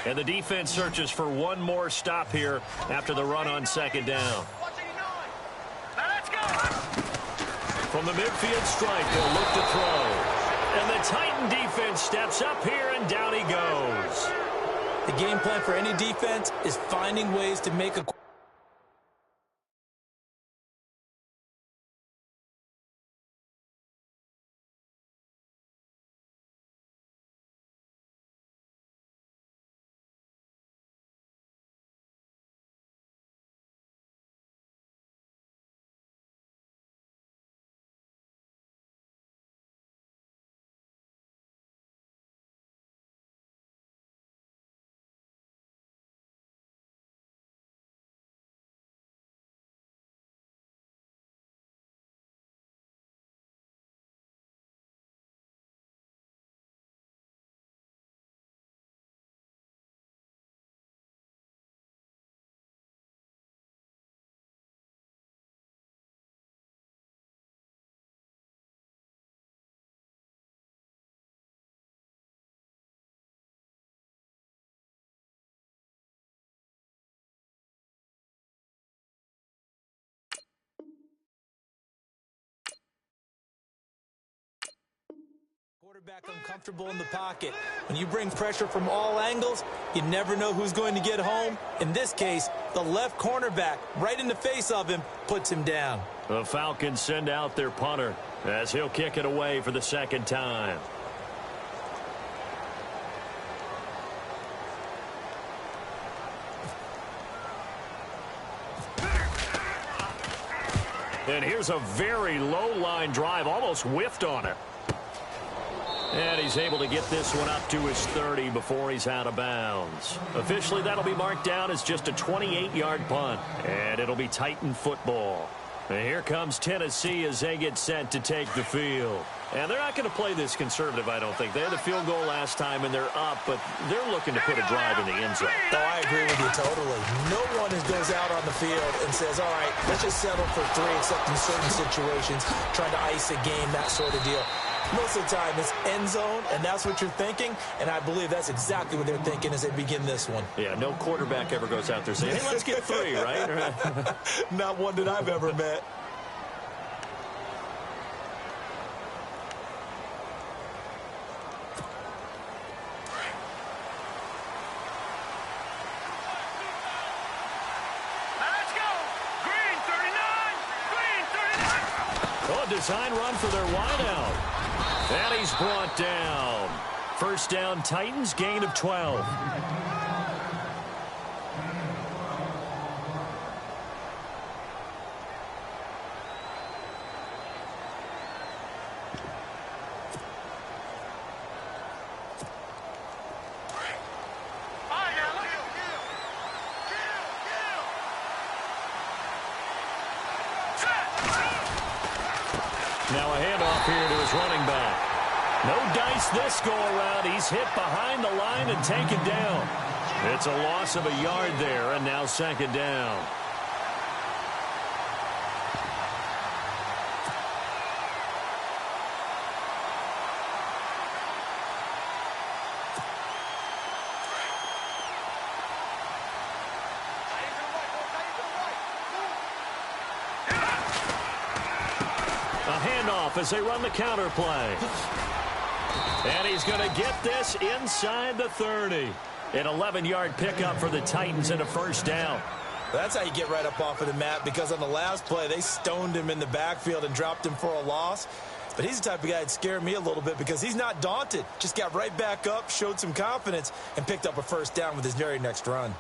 And the defense searches for one more stop here after the run on second down. From the midfield stripe, they'll look to throw. And the Titan defense steps up here, and down he goes. The game plan for any defense is finding ways to make a quarterback uncomfortable in the pocket. When you bring pressure from all angles, you never know who's going to get home. In this case, the left cornerback, right in the face of him, puts him down. The Falcons send out their punter as he'll kick it away for the second time. And here's a very low-line drive, almost whiffed on it. And he's able to get this one up to his 30 before he's out of bounds. Officially, that'll be marked down as just a 28-yard punt. And it'll be Titan football. And here comes Tennessee as they get set to take the field. And they're not going to play this conservative, I don't think. They had the field goal last time, and they're up, but they're looking to put a drive in the end zone. Oh, I agree with you totally. No one goes out on the field and says, all right, let's just settle for 3, except in certain situations, trying to ice a game, that sort of deal. Most of the time, it's end zone, and that's what you're thinking, and I believe that's exactly what they're thinking as they begin this one. Yeah, no quarterback ever goes out there saying, hey, let's get 3, right? Not one that I've ever met. Design run for their wideout. And he's brought down. First down, Titans, gain of 12. Now a handoff here to his running back. No dice this go-around. He's hit behind the line and taken down. It's a loss of a yard there, and now second down. As they run the counter play. And he's going to get this inside the 30. An 11-yard pickup for the Titans and a first down. That's how you get right up off of the mat, because on the last play, they stoned him in the backfield and dropped him for a loss. But he's the type of guy that scared me a little bit because he's not daunted. Just got right back up, showed some confidence, and picked up a first down with his very next run.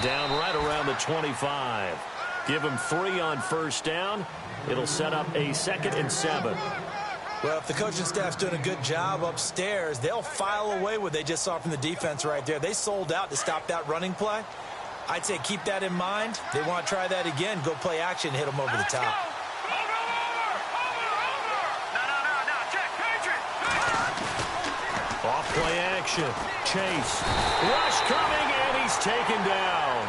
Down right around the 25. Give him 3 on first down. It'll set up a 2nd and 7. Well, if the coaching staff's doing a good job upstairs, they'll file away what they just saw from the defense right there. They sold out to stop that running play. I'd say keep that in mind. They want to try that again. Go play action, hit them over the top. Off play action. Chase. Rush coming, and he's taken down.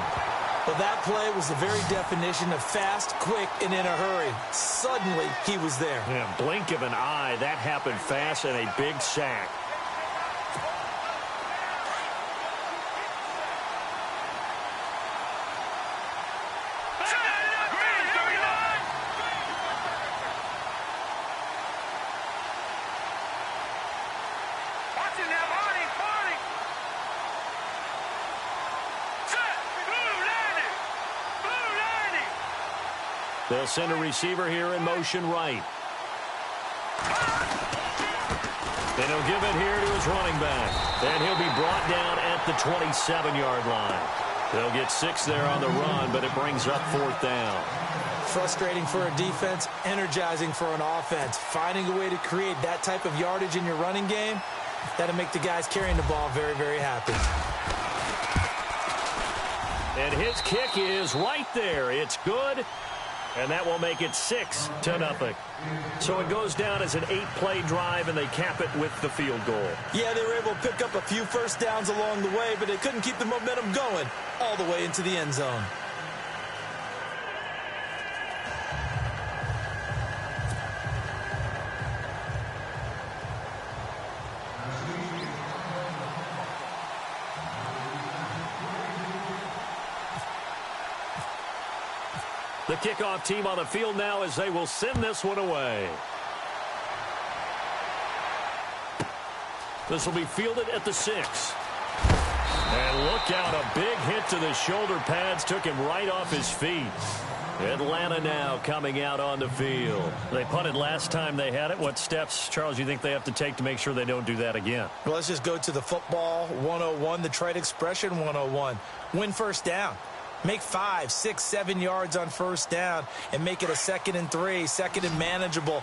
Well, that play was the very definition of fast, quick, and in a hurry. Suddenly, he was there. Yeah, blink of an eye. That happened fast and a big sack. They'll send a receiver here in motion right. And he'll give it here to his running back. And he'll be brought down at the 27-yard line. They'll get 6 there on the run, but it brings up 4th down. Frustrating for a defense, energizing for an offense. Finding a way to create that type of yardage in your running game, that'll make the guys carrying the ball very, very happy. And his kick is right there. It's good. And that will make it 6-0. So it goes down as an 8-play drive, and they cap it with the field goal. Yeah, they were able to pick up a few first downs along the way, but they couldn't keep the momentum going all the way into the end zone. The kickoff team on the field now as they will send this one away. This will be fielded at the 6. And look out, a big hit to the shoulder pads took him right off his feet. Atlanta now coming out on the field. They punted last time they had it. What steps, Charles, do you think they have to take to make sure they don't do that again? Well, let's just go to the football 101, the trite expression 101. Win first down. Make 5, 6, 7 yards on first down and make it a 2nd and 3, 2nd and manageable.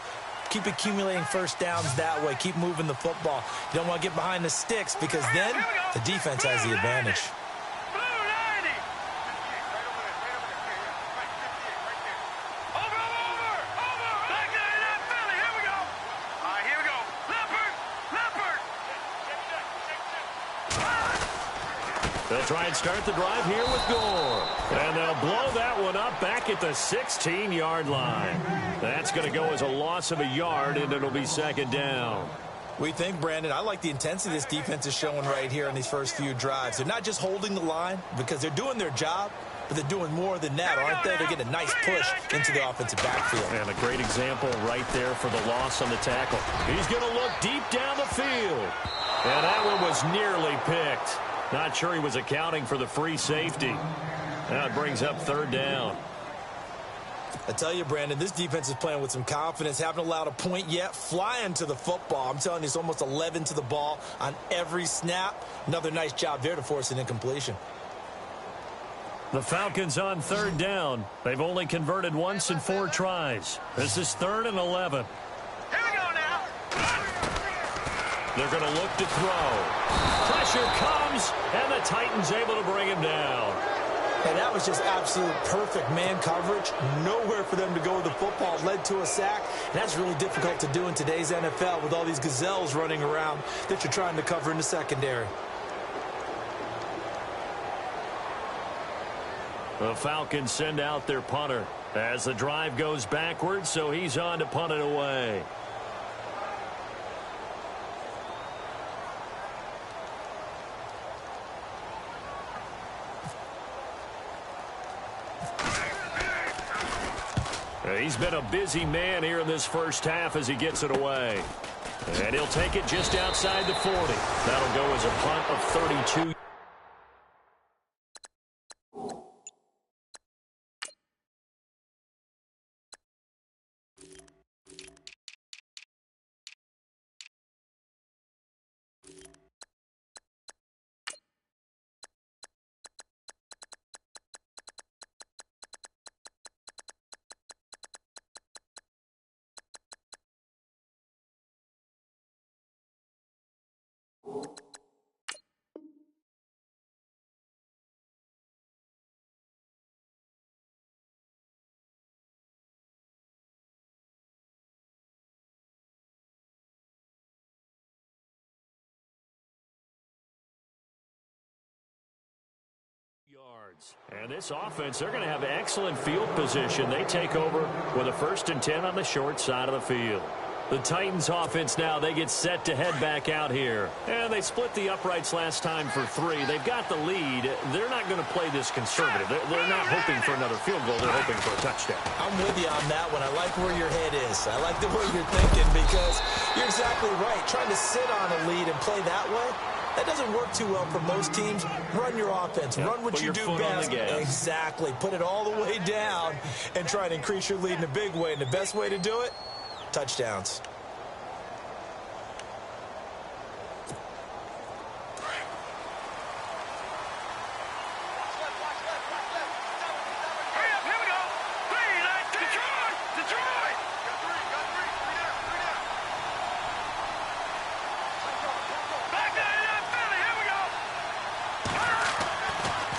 Keep accumulating first downs that way. Keep moving the football. You don't want to get behind the sticks because then the defense has the advantage. They'll try and start the drive here with Gore. And they'll blow that one up back at the 16-yard line. That's going to go as a loss of a yard, and it'll be 2nd down. We think, Brandon, I like the intensity this defense is showing right here in these first few drives. They're not just holding the line because they're doing their job, but they're doing more than that, aren't they? They're getting a nice push into the offensive backfield. And a great example right there for the loss on the tackle. He's going to look deep down the field. And that one was nearly picked. Not sure he was accounting for the free safety. Now it brings up 3rd down. I tell you, Brandon, this defense is playing with some confidence. Haven't allowed a point yet. Flying to the football. I'm telling you, it's almost 11 to the ball on every snap. Another nice job there to force an incompletion. The Falcons on 3rd down. They've only converted once in 4 tries. This is 3rd and 11. Here we go now. They're going to look to throw. Pressure comes, and the Titans able to bring him down. And that was just absolute perfect man coverage. Nowhere for them to go with the football. Led to a sack. And that's really difficult to do in today's NFL with all these gazelles running around that you're trying to cover in the secondary. The Falcons send out their punter as the drive goes backwards, so he's on to punt it away. He's been a busy man here in this first half as he gets it away. And he'll take it just outside the 40. That'll go as a punt of 32. yards. And this offense, they're going to have excellent field position. They take over with a 1st and 10 on the short side of the field. The Titans offense now, they get set to head back out here. And they split the uprights last time for 3. They've got the lead. They're not going to play this conservative. They're not hoping for another field goal. They're hoping for a touchdown. I'm with you on that one. I like where your head is. I like the way you're thinking because you're exactly right. Trying to sit on a lead and play that way, that doesn't work too well for most teams. Run your offense. Run what you do best. Exactly. Put it all the way down and try to increase your lead in a big way. And the best way to do it, touchdowns.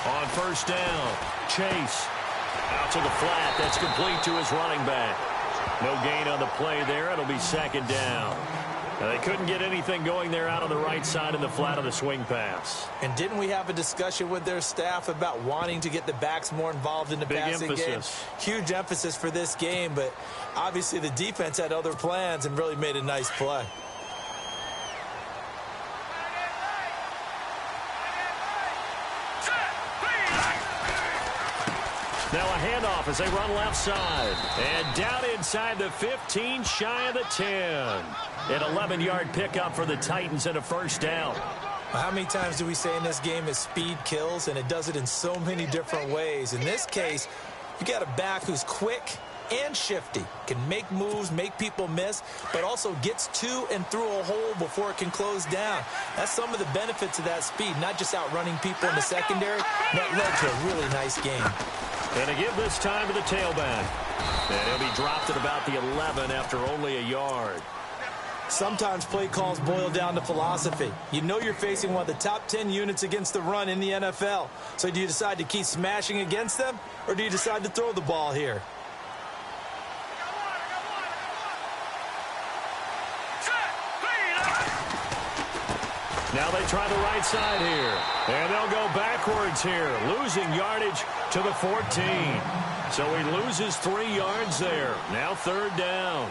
On 1st down, Chase out to the flat. That's complete to his running back. No gain on the play there. It'll be 2nd down. Now, they couldn't get anything going there out on the right side in the flat of the swing pass. And didn't we have a discussion with their staff about wanting to get the backs more involved in the passing game? Huge emphasis for this game, but obviously the defense had other plans and really made a nice play. Now a handoff as they run left side. And down inside the 15, shy of the 10. An 11-yard pickup for the Titans and a 1st down. Well, how many times do we say in this game is speed kills, and it does it in so many different ways. In this case, you got a back who's quick and shifty, can make moves, make people miss, but also gets to and through a hole before it can close down. That's some of the benefits of that speed, not just outrunning people in the secondary. That led to a really nice game. And to give this time to the tailback. And he'll be dropped at about the 11 after only a yard. Sometimes play calls boil down to philosophy. You know you're facing one of the top 10 units against the run in the NFL. So do you decide to keep smashing against them, or do you decide to throw the ball here? Now they try the right side here. And they'll go backwards here, losing yardage to the 14. So he loses 3 yards there. Now 3rd down.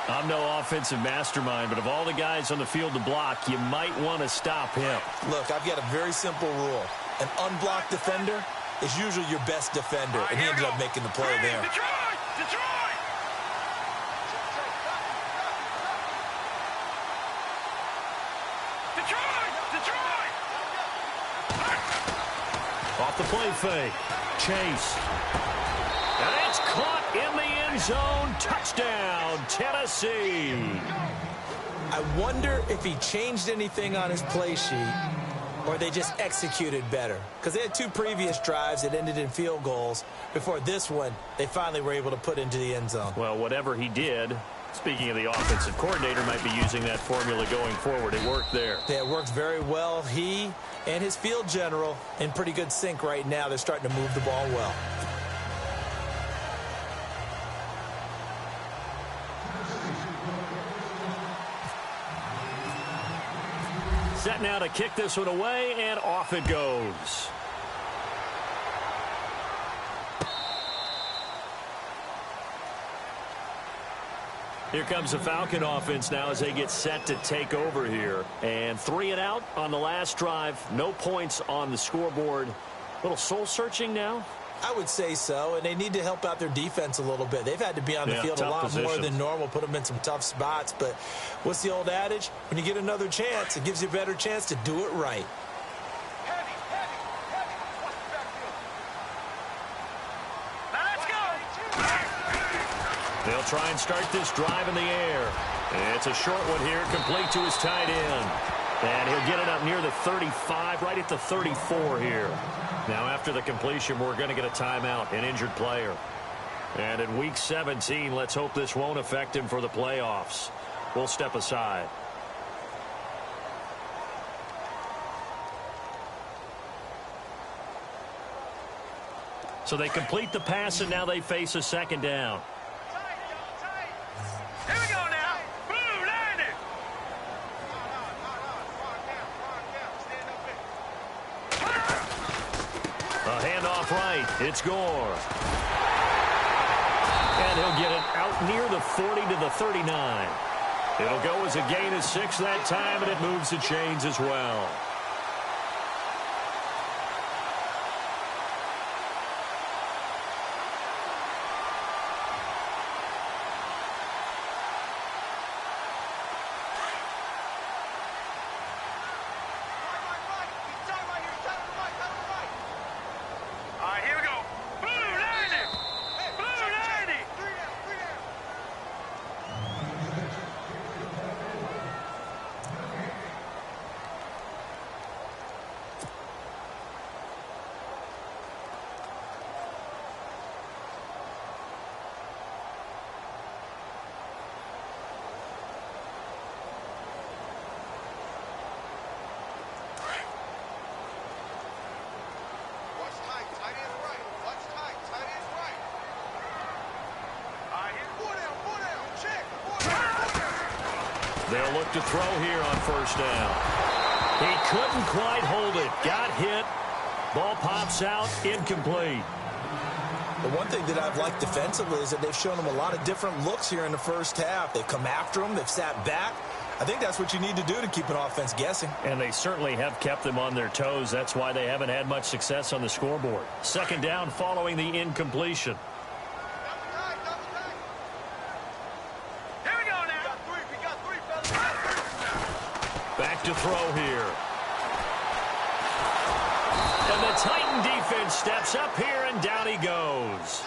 I'm no offensive mastermind, but of all the guys on the field to block, you might want to stop him. Look, I've got a very simple rule. An unblocked defender is usually your best defender, and he ended up making the play there. Detroit! Off the play fake. Chase. And it's caught in the end zone. Touchdown, Tennessee. I wonder if he changed anything on his play sheet or they just executed better. Because they had 2 previous drives that ended in field goals. Before this one, they finally were able to put into the end zone. Well, whatever he did, speaking of the offensive coordinator, might be using that formula going forward. It worked there. Yeah, it worked very well. He and his field general in pretty good sync right now. They're starting to move the ball well. Set now to kick this one away, and off it goes. Here comes the Falcon offense now as they get set to take over here. And 3 and out on the last drive. No points on the scoreboard. A little soul-searching now? I would say so, and they need to help out their defense a little bit. They've had to be on the field a lot more than normal, put them in some tough spots. But what's the old adage? When you get another chance, it gives you a better chance to do it right. They'll try and start this drive in the air. It's a short one here, complete to his tight end. And he'll get it up near the 35, right at the 34 here. Now after the completion, we're going to get a timeout, an injured player. And in Week 17, let's hope this won't affect him for the playoffs. We'll step aside. So they complete the pass, and now they face a 2nd down. Here we go now. Blue, line it. A It's Gore. And he'll get it out near the 40 to the 39. It'll go as a gain of 6 that time, and it moves the chains as well. They'll look to throw here on first down. He couldn't quite hold it. Got hit. Ball pops out. Incomplete. The one thing that I've liked defensively is that they've shown him a lot of different looks here in the first half. They've come after him. They've sat back. I think that's what you need to do to keep an offense guessing. And they certainly have kept them on their toes. That's why they haven't had much success on the scoreboard. Second down following the incompletion. Back to throw here. And the Titan defense steps up here, and down he goes.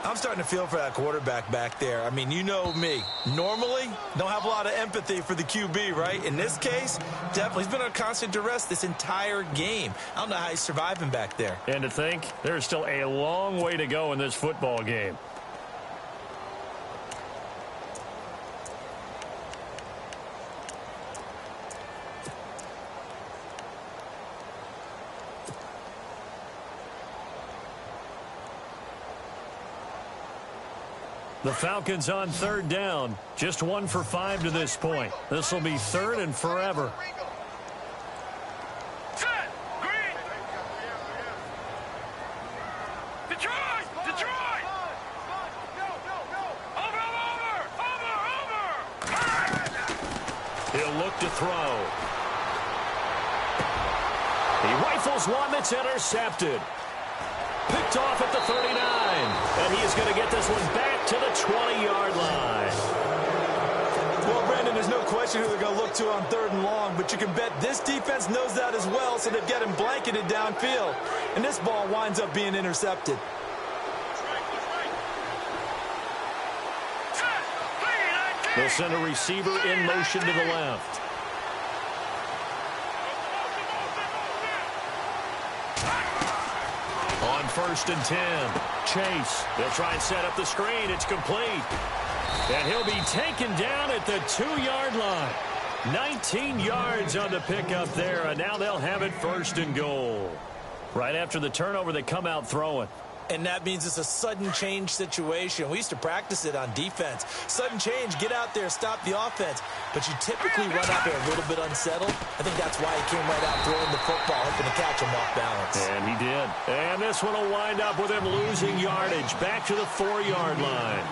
I'm starting to feel for that quarterback back there. I mean, you know me. Normally, don't have a lot of empathy for the QB, right? In this case, definitely. He's been under constant duress this entire game. I don't know how he's surviving back there. And to think, there's still a long way to go in this football game. The Falcons on third down. Just 1 for 5 to this point. This will be third and forever. Set! Green! Detroit! Detroit! Over! He'll look to throw. He rifles one that's intercepted. Picked off at the 39. And he is going to get this one back to the 20-yard line. Well, Brandon, there's no question who they're going to look to on third and long, but you can bet this defense knows that as well, so they've got him blanketed downfield. And this ball winds up being intercepted. They'll send a receiver in motion to the left. On first and 10, Chase. They'll try and set up the screen. It's complete. And he'll be taken down at the 2-yard line. 19 yards on the pickup there, and now they'll have it first and goal. Right after the turnover, they come out throwing. And that means it's a sudden change situation. We used to practice it on defense. Sudden change, get out there, stop the offense. But you typically run out there a little bit unsettled. I think that's why he came right out throwing the football, hoping to catch him off balance. And he did. And this one will wind up with him losing yardage back to the 4-yard line.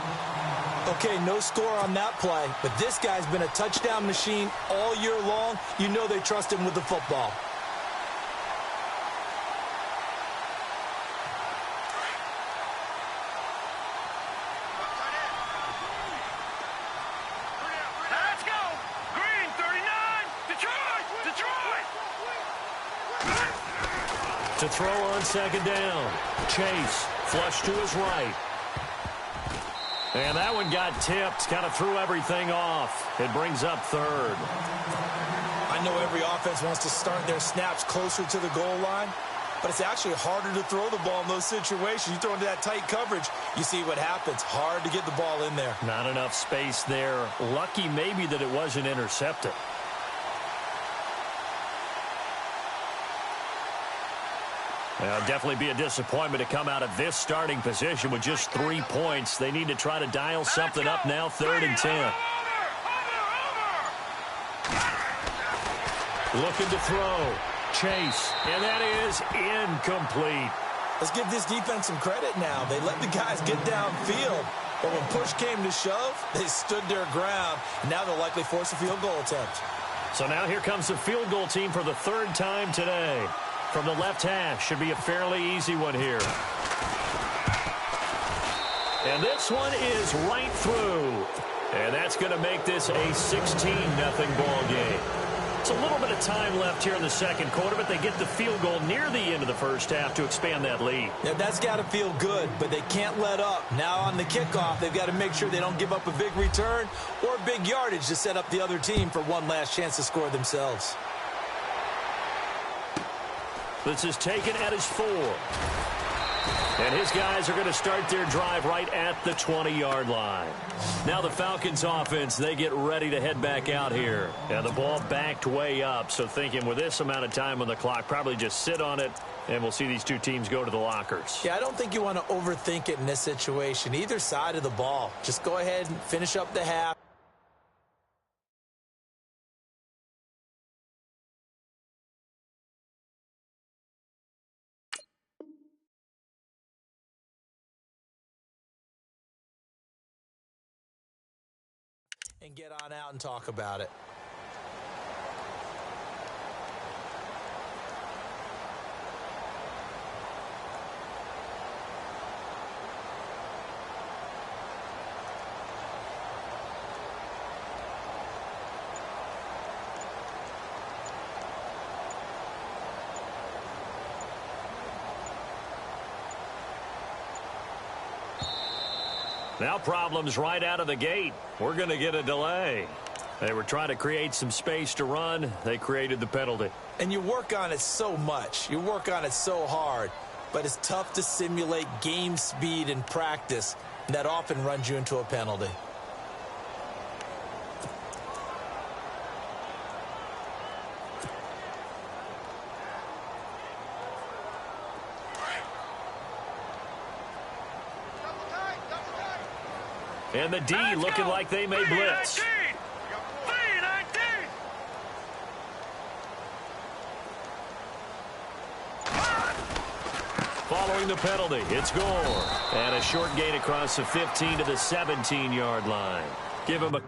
Okay, no score on that play, but this guy's been a touchdown machine all year long. You know they trust him with the football. Let's go! Green, 39! Detroit! Detroit! To throw on second down. Chase, flush to his right. And that one got tipped, kind of threw everything off. It brings up third. I know every offense wants to start their snaps closer to the goal line, but it's actually harder to throw the ball in those situations. You throw into that tight coverage, you see what happens. Hard to get the ball in there. Not enough space there. Lucky maybe that it wasn't intercepted. It'll definitely be a disappointment to come out of this starting position with just 3 points. They need to try to dial something up now, third and 10. Looking to throw. Chase, and that is incomplete. Let's give this defense some credit now. They let the guys get downfield, but when push came to shove, they stood their ground. And now they'll likely force a field goal attempt. So now here comes the field goal team for the third time today. From the left hash, should be a fairly easy one here. And this one is right through. And that's going to make this a 16-0 ball game. It's a little bit of time left here in the second quarter, but they get the field goal near the end of the first half to expand that lead. Yeah, that's got to feel good, but they can't let up. Now on the kickoff, they've got to make sure they don't give up a big return or big yardage to set up the other team for one last chance to score themselves. This is taken at his 4. And his guys are going to start their drive right at the 20-yard line. Now the Falcons offense, they get ready to head back out here. And the ball backed way up, so thinking with this amount of time on the clock, probably just sit on it, and we'll see these two teams go to the lockers. Yeah, I don't think you want to overthink it in this situation. Either side of the ball. Just go ahead and finish up the half. And get on out and talk about it. Now problems right out of the gate. We're going to get a delay. They were trying to create some space to run. They created the penalty. And you work on it so much. You work on it so hard. But it's tough to simulate game speed in practice. And that often runs you into a penalty. And the D looking like they may blitz. 3-19. Following the penalty, it's Gore. And a short gain across the 15 to the 17-yard line. Give him a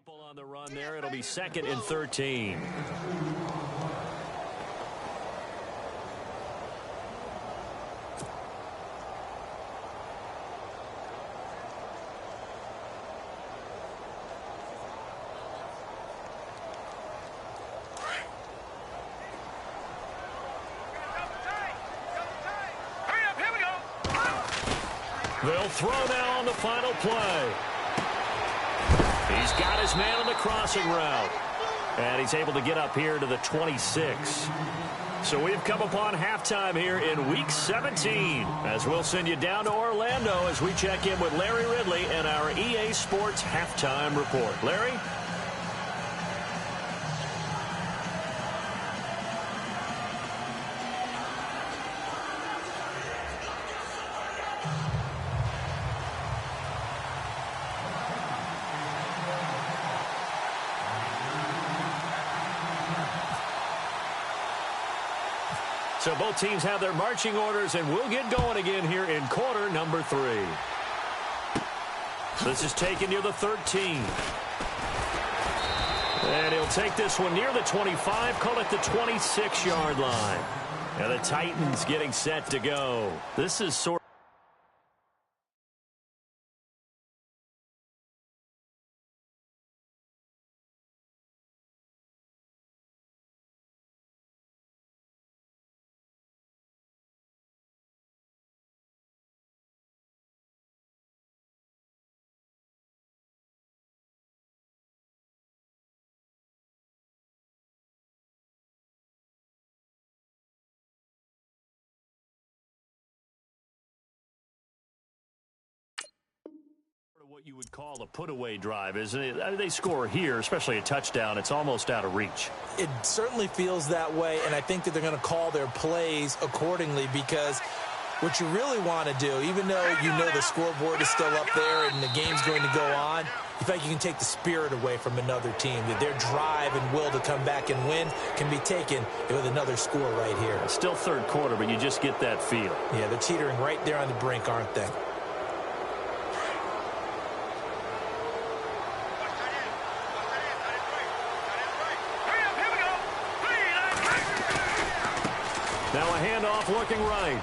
Couple on the run there. It'll be 2nd and 13. They'll throw now on the final play. He's got his man on the crossing route. And he's able to get up here to the 26. So we've come upon halftime here in Week 17. As we'll send you down to Orlando as we check in with Larry Ridley and our EA Sports Halftime Report. Larry? So both teams have their marching orders, and we'll get going again here in quarter number 3. This is taken near the 13. And he'll take this one near the 25, call it the 26-yard line. And the Titans getting set to go. This is sort of what you would call a put-away drive, isn't it? I mean, they score here, especially a touchdown. It's almost out of reach. It certainly feels that way, and I think that they're going to call their plays accordingly because what you really want to do, even though you know the scoreboard is still up there and the game's going to go on, you feel like you can take the spirit away from another team, that their drive and will to come back and win can be taken with another score right here. Still third quarter, but you just get that feel. Yeah, they're teetering right there on the brink, aren't they? Now a handoff looking right.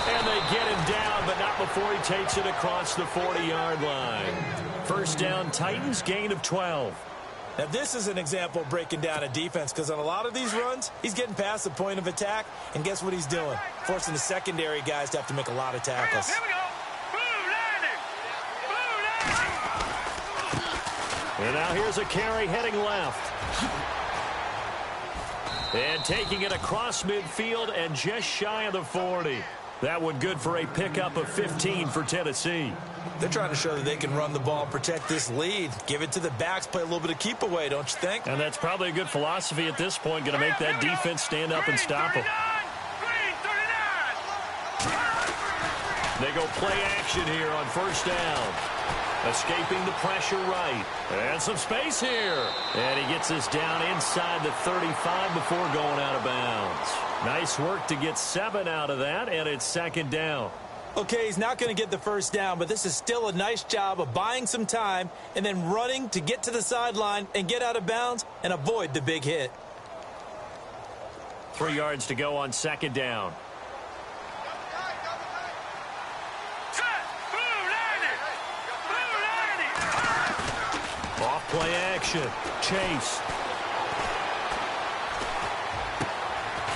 And they get him down, but not before he takes it across the 40-yard line. First down, Titans, gain of 12. Now this is an example of breaking down a defense because on a lot of these runs, he's getting past the point of attack, and guess what he's doing? Forcing the secondary guys to have to make a lot of tackles. Here we go. Blue landing. And now here's a carry heading left. And taking it across midfield and just shy of the 40. That one good for a pickup of 15 for Tennessee. They're trying to show that they can run the ball and protect this lead. Give it to the backs, play a little bit of keep away, don't you think? And that's probably a good philosophy at this point. Going to make that defense stand up and stop them. They go play action here on first down. Escaping the pressure right. And some space here. And he gets us down inside the 35 before going out of bounds. Nice work to get 7 out of that, and it's second down. Okay, he's not going to get the first down, but this is still a nice job of buying some time and then running to get to the sideline and get out of bounds and avoid the big hit. 3 yards to go on second down. Off play action. Chase.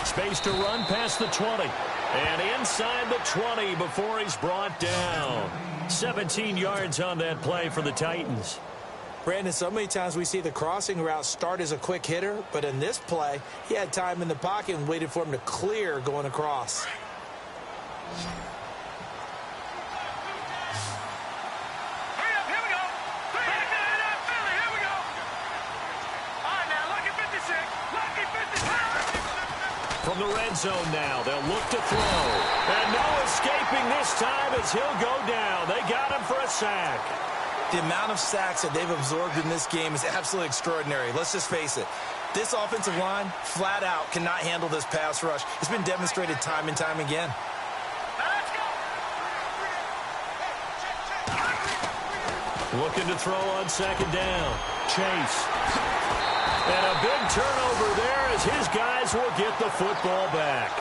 Space to run past the 20. And inside the 20 before he's brought down. 17 yards on that play for the Titans. Brandon, so many times we see the crossing route start as a quick hitter, but in this play, he had time in the pocket and waited for him to clear going across. From the red zone now, they'll look to throw. And no escaping this time as he'll go down. They got him for a sack. The amount of sacks that they've absorbed in this game is absolutely extraordinary. Let's just face it. This offensive line, flat out, cannot handle this pass rush. It's been demonstrated time and time again. Looking to throw on second down. Chase. And a big turnover there as his guys will get the football back.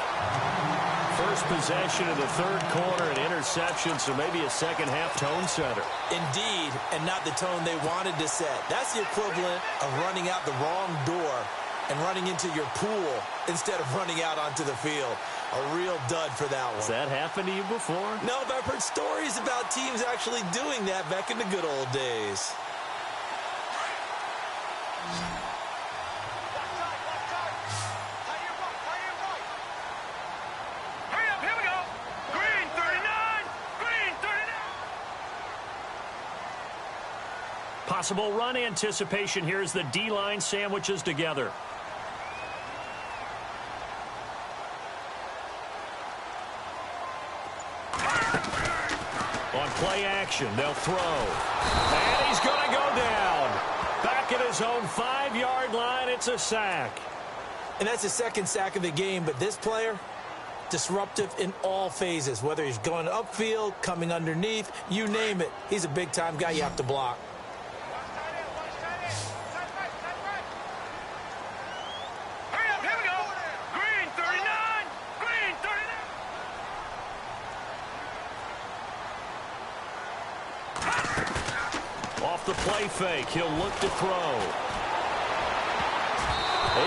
First possession of the third quarter, an interception, so maybe a second-half tone setter. Indeed, and not the tone they wanted to set. That's the equivalent of running out the wrong door and running into your pool instead of running out onto the field. A real dud for that one. Has that happened to you before? No, but I've heard stories about teams actually doing that back in the good old days. Hurry up, here we go. Green 39. Green 39. Possible run anticipation here as the D-line sandwiches together. On play action, they'll throw. And he's going to go down. Back at his own 5-yard line, it's a sack. And that's his second sack of the game, but this player, disruptive in all phases, whether he's going upfield, coming underneath, you name it. He's a big-time guy you have to block. Hurry up, here we go. Green 39. Green 39. Off the play fake, he'll look to throw.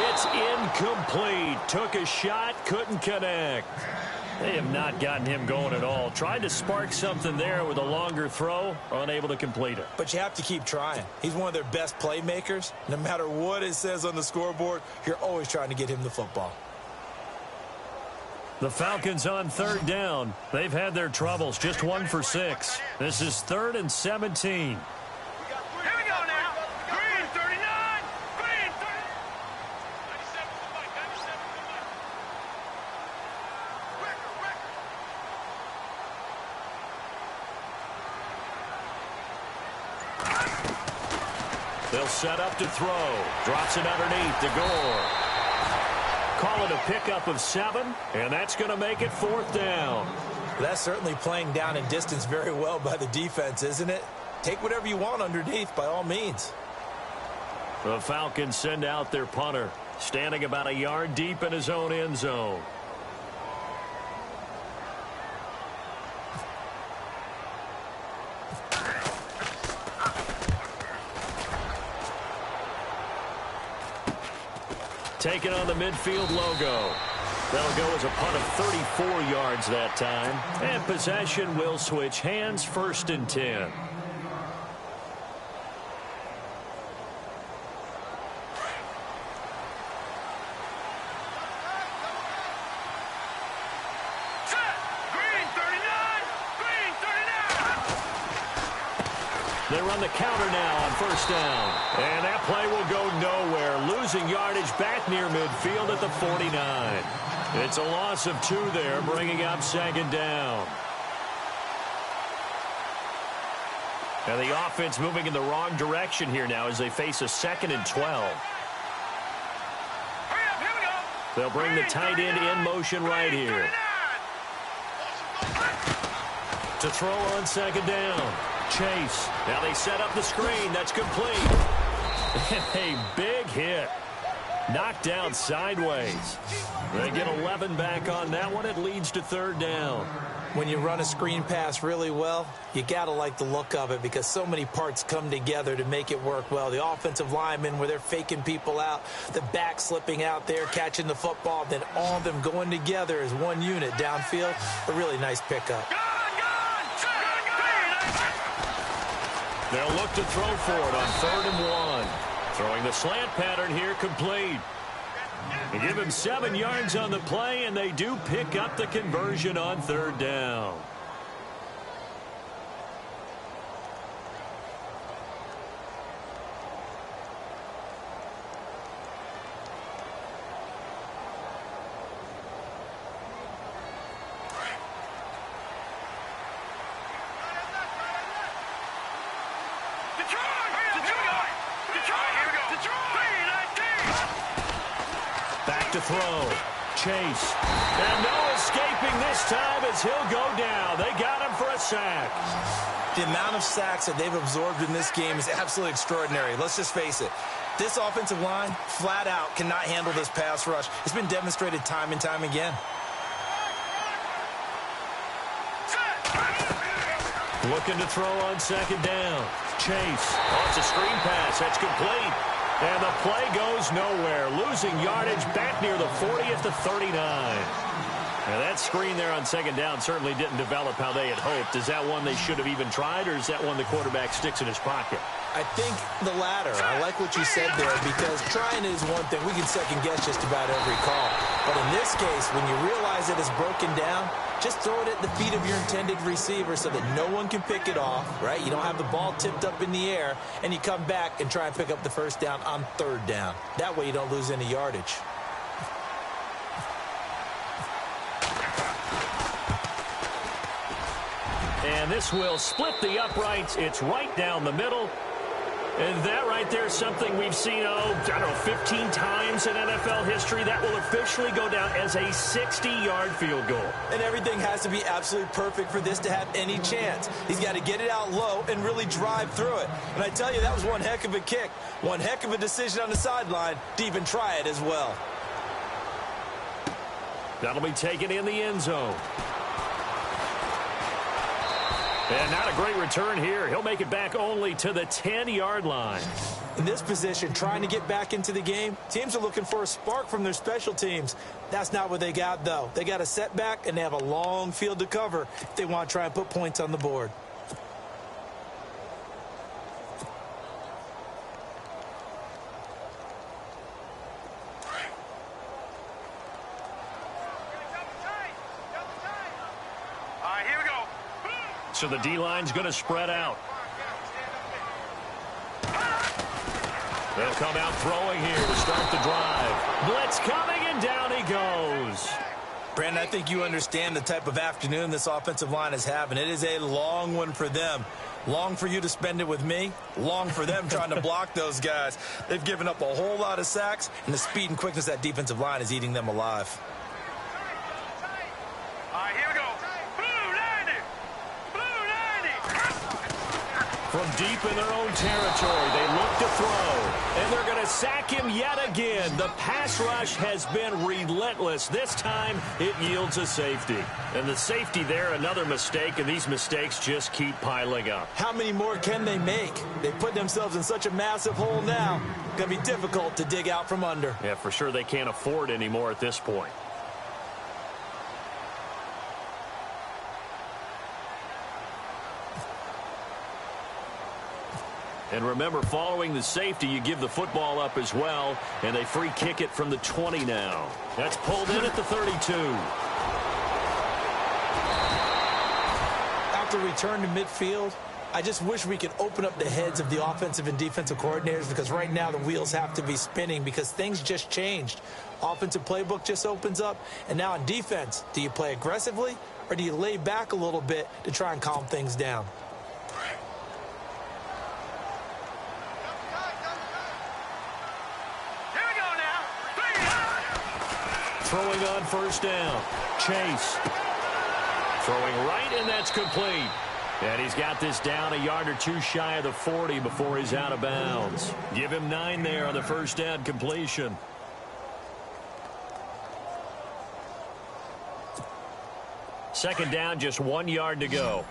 It's incomplete. Took a shot, couldn't connect. They have not gotten him going at all. Tried to spark something there with a longer throw, unable to complete it. But you have to keep trying. He's one of their best playmakers. No matter what it says on the scoreboard, you're always trying to get him the football. The Falcons on third down. They've had their troubles, just 1 for 6. This is 3rd and 17. Here we go now. Green 39. Green 39. 97 to the mic. 97 to the mic. They'll set up to throw. Drops it underneath to Gore. Call it a pickup of 7, and that's going to make it 4th down. That's certainly playing down and distance very well by the defense, isn't it? Take whatever you want underneath, by all means. The Falcons send out their punter, standing about a yard deep in his own end zone. Taking on the midfield logo. That'll go as a punt of 34 yards that time. And possession will switch hands, 1st and 10. They run the counter now on 1st down. And that play will go nowhere. Losing yardage back near midfield at the 49. It's a loss of 2 there, bringing up 2nd down. And the offense moving in the wrong direction here now as they face a 2nd and 12. They'll bring the tight end in motion right here. To throw on 2nd down. Chase. Now they set up the screen. That's complete. And a big hit. Knocked down sideways. They get 11 back on that one. It leads to 3rd down. When you run a screen pass really well, you got to like the look of it because so many parts come together to make it work well. The offensive linemen where they're faking people out, the back slipping out there, catching the football, then all of them going together as one unit downfield. A really nice pickup. They'll look to throw for it on 3rd and 1. Throwing the slant pattern here complete. They give him 7 yards on the play, and they do pick up the conversion on 3rd down. Back to throw. Chase. And no escaping this time as he'll go down. They got him for a sack. The amount of sacks that they've absorbed in this game is absolutely extraordinary. Let's just face it. This offensive line, flat out, cannot handle this pass rush. It's been demonstrated time and time again. Looking to throw on second down. Chase. Oh, it's a screen pass. That's complete. And the play goes nowhere. Losing yardage back near the 40 to 39. Now, that screen there on second down certainly didn't develop how they had hoped. Is that one they should have even tried, or is that one the quarterback sticks in his pocket? I think the latter. I like what you said there, because trying is one thing. We can second-guess just about every call. But in this case, when you realize that it's broken down, just throw it at the feet of your intended receiver so that no one can pick it off, right? You don't have the ball tipped up in the air, and you come back and try and pick up the first down on third down. That way you don't lose any yardage. And this will split the uprights. It's right down the middle. And that right there is something we've seen, I don't know, 15 times in NFL history. That will officially go down as a 60-yard field goal. And everything has to be absolutely perfect for this to have any chance. He's got to get it out low and really drive through it. And I tell you, that was one heck of a kick. One heck of a decision on the sideline to even try it as well. That'll be taken in the end zone. And not a great return here. He'll make it back only to the 10-yard line. In this position, trying to get back into the game, teams are looking for a spark from their special teams. That's not what they got, though. They got a setback, and they have a long field to cover if they want to try and put points on the board. So the D-line's going to spread out. They'll come out throwing here to start the drive. Blitz coming, and down he goes. Brandon, I think you understand the type of afternoon this offensive line is having. It is a long one for them. Long for you to spend it with me. Long for them trying to block those guys. They've given up a whole lot of sacks, and the speed and quickness of that defensive line is eating them alive. From deep in their own territory, they look to throw. And they're going to sack him yet again. The pass rush has been relentless. This time, it yields a safety. And the safety there, another mistake, and these mistakes just keep piling up. How many more can they make? They put themselves in such a massive hole now. Going to be difficult to dig out from under. Yeah, for sure they can't afford any more at this point. And remember, following the safety, you give the football up as well, and they free kick it from the 20 now. That's pulled in at the 32. After return to midfield, I just wish we could open up the heads of the offensive and defensive coordinators, because right now the wheels have to be spinning because things just changed. Offensive playbook just opens up, and now on defense, do you play aggressively or do you lay back a little bit to try and calm things down? Throwing on first down. Chase. Throwing right, and that's complete. And he's got this down a yard or two shy of the 40 before he's out of bounds. Give him 9 there on the first down completion. Second down, just 1 yard to go.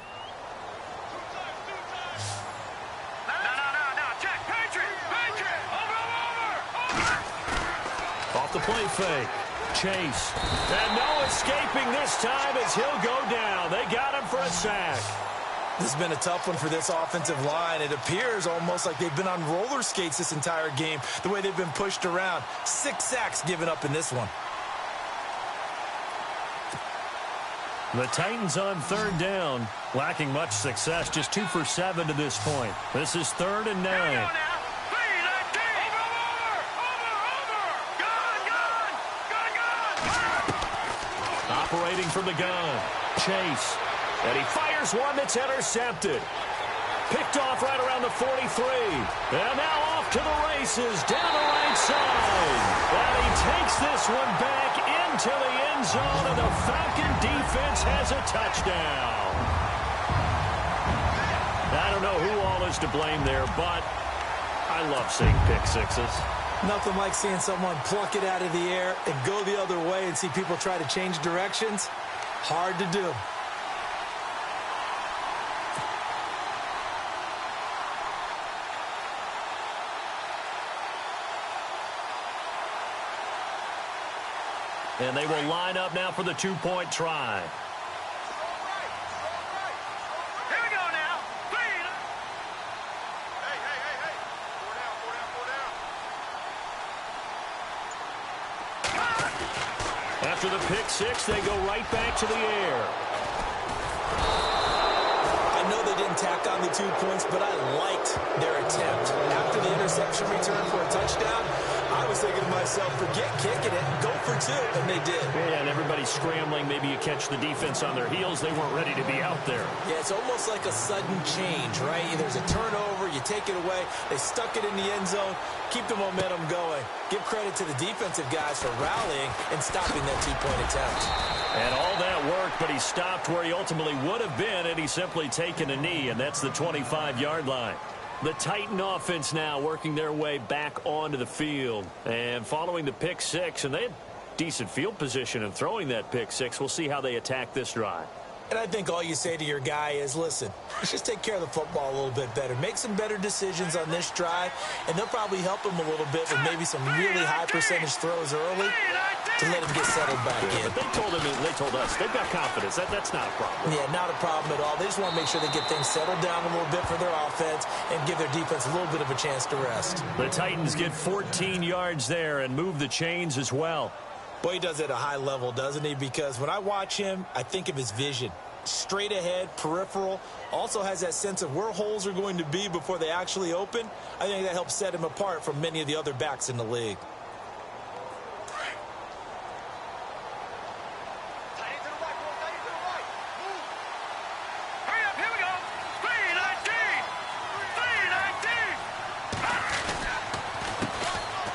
Off the play fake. Chase. And no escaping this time as he'll go down. They got him for a sack. This has been a tough one for this offensive line. It appears almost like they've been on roller skates this entire game, the way they've been pushed around. 6 sacks given up in this one. The Titans on third down, lacking much success, just 2 for 7 to this point. This is 3rd and 9. Operating from the gun, Chase. And he fires one that's intercepted. Picked off right around the 43. And now off to the races down the right side. And he takes this one back into the end zone, and the Falcon defense has a touchdown. know who all is to blame there, but I love seeing pick sixes. Nothing like seeing someone pluck it out of the air and go the other way and see people try to change directions. Hard to do. And they will line up now for the two-point try. Here we go now. Clean. Hey. Four down. After the pick six, they go right back to the air. I know they didn't tack on the 2 points, but I liked their attempt. After the interception return for a touchdown, I was thinking to myself, forget kicking it, go for 2, and they did. Yeah, and everybody's scrambling. Maybe you catch the defense on their heels. They weren't ready to be out there. Yeah, it's almost like a sudden change, right? There's a turnover, you take it away, they stuck it in the end zone, keep the momentum going. Give credit to the defensive guys for rallying and stopping that 2-point attempt. And all that work, but he stopped where he ultimately would have been, and he's simply taken a knee, and that's the 25-yard line. The Titan offense now working their way back onto the field. And following the pick six, and they had decent field position in throwing that pick six. We'll see how they attack this drive. And I think all you say to your guy is, listen, let's just take care of the football a little bit better. Make some better decisions on this drive, and they'll probably help him a little bit with maybe some really high percentage throws early to let him get settled back in. But they told us, they've got confidence. That's not a problem. Yeah, not a problem at all. They just want to make sure they get things settled down a little bit for their offense and give their defense a little bit of a chance to rest. The Titans get 14 yards there and move the chains as well. Boy, he does it at a high level, doesn't he? Because when I watch him, I think of his vision. Straight ahead, peripheral, also has that sense of where holes are going to be before they actually open. I think that helps set him apart from many of the other backs in the league. Hurry up, here we go. 3-19.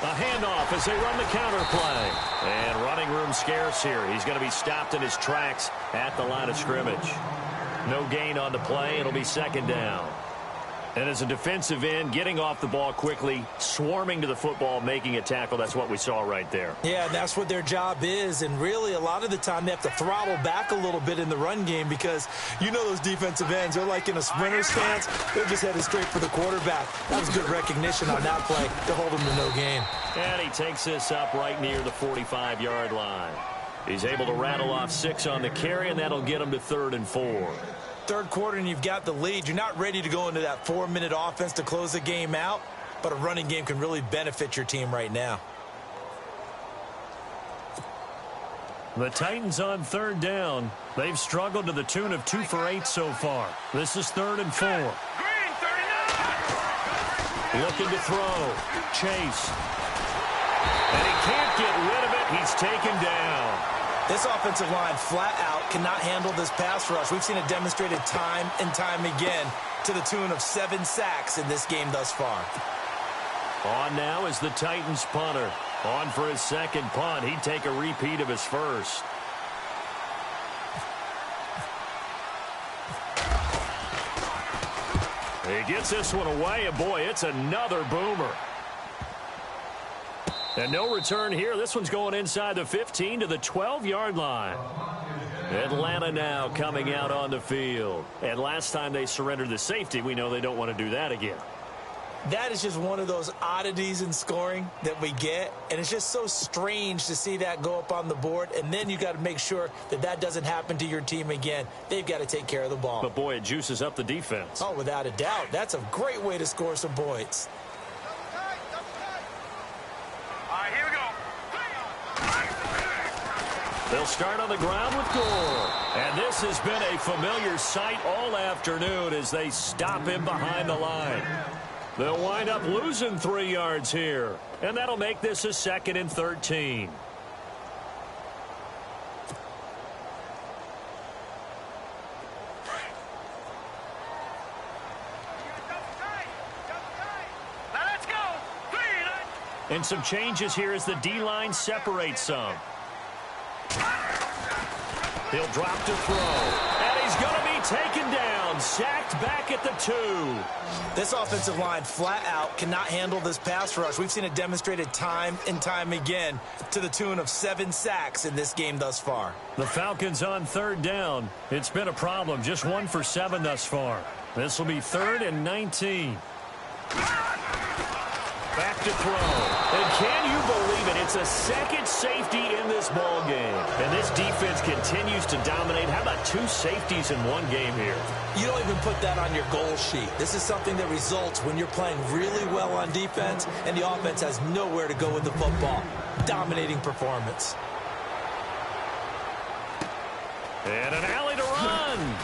A handoff as they run the counter play. And running room scarce here. He's going to be stopped in his tracks at the line of scrimmage. No gain on the play. It'll be second down. And as a defensive end, getting off the ball quickly, swarming to the football, making a tackle, that's what we saw right there. Yeah, that's what their job is. And really, a lot of the time, they have to throttle back a little bit in the run game because you know those defensive ends, they're like in a sprinter stance. They're just headed straight for the quarterback. That was good recognition on that play to hold him to no gain. And he takes this up right near the 45-yard line. He's able to rattle off 6 on the carry, and that'll get him to 3rd and 4. Third quarter and you've got the lead. You're not ready to go into that 4-minute offense to close the game out, but a running game can really benefit your team right now. The Titans on 3rd down. They've struggled to the tune of 2 for 8 so far. This is 3rd and 4. Green, 39. Looking to throw. Chase. And he can't get rid of it. He's taken down. This offensive line flat out cannot handle this pass rush. We've seen it demonstrated time and time again to the tune of 7 sacks in this game thus far. On now is the Titans punter. On for his second punt. He'd take a repeat of his first. He gets this one away, and boy, it's another boomer. And no return here. This one's going inside the 15 to the 12-yard line. Atlanta now coming out on the field. And last time they surrendered the safety, we know they don't want to do that again. That is just one of those oddities in scoring that we get. And it's just so strange to see that go up on the board. And then you got to make sure that that doesn't happen to your team again. They've got to take care of the ball. But, boy, it juices up the defense. Oh, without a doubt. That's a great way to score some points. They'll start on the ground with Gore. And this has been a familiar sight all afternoon as they stop him behind the line. They'll wind up losing 3 yards here. And that'll make this a 2nd and 13. And some changes here as the D-line separates some. He'll drop to throw. And he's going to be taken down. down, sacked back at the 2. This offensive line flat out cannot handle this pass rush. We've seen it demonstrated time and time again to the tune of 7 sacks in this game thus far. The Falcons on 3rd down. It's been a problem. Just 1 for 7 thus far. This will be 3rd and 19. Back to throw. And can you believe it? It's a second safety in this ball game. And this defense continues to dominate. How about 2 safeties in one game here? You don't even put that on your goal sheet. This is something that results when you're playing really well on defense and the offense has nowhere to go with the football. Dominating performance. And an alley to run.